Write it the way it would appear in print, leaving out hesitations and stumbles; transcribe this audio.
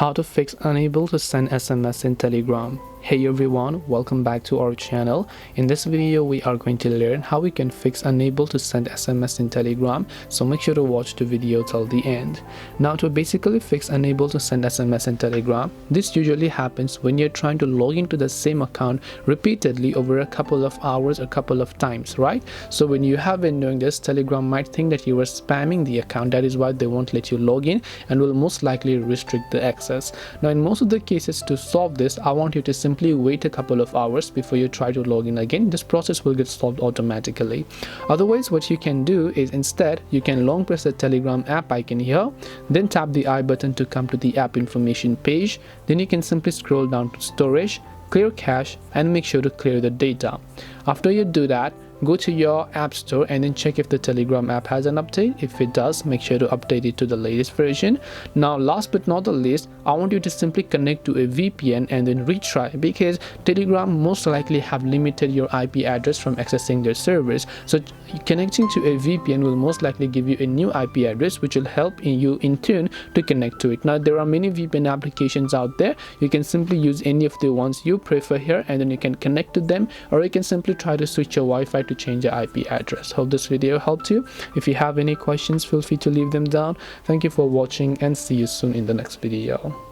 How to fix unable to send SMS in Telegram. Hey everyone, welcome back to our channel. In this video we are going to learn how we can fix unable to send SMS in Telegram, so make sure to watch the video till the end. Now, to basically fix unable to send SMS in Telegram, this usually happens when you're trying to log into the same account repeatedly over a couple of hours or couple of times, right? So when you have been doing this, Telegram might think that you are spamming the account. That is why they won't let you log in and will most likely restrict the access. Now, in most of the cases, to solve this, I want you to simply wait a couple of hours before you try to log in again. This process will get solved automatically. Otherwise, what you can do is instead you can long press the Telegram app icon here, then tap the I button to come to the app information page. Then you can simply scroll down to storage, clear cache, and make sure to clear the data. After you do that, go to your app store and then check if the Telegram app has an update. If it does, make sure to update it to the latest version. Now, last but not the least, I want you to simply connect to a VPN and then retry, because Telegram most likely have limited your IP address from accessing their servers. So connecting to a VPN will most likely give you a new IP address, which will help you in turn to connect to it. Now, there are many VPN applications out there. You can simply use any of the ones you prefer here, and then you can connect to them, or you can simply try to switch your Wi-Fi to change your IP address. Hope this video helped you. If you have any questions, feel free to leave them down. Thank you for watching and see you soon in the next video.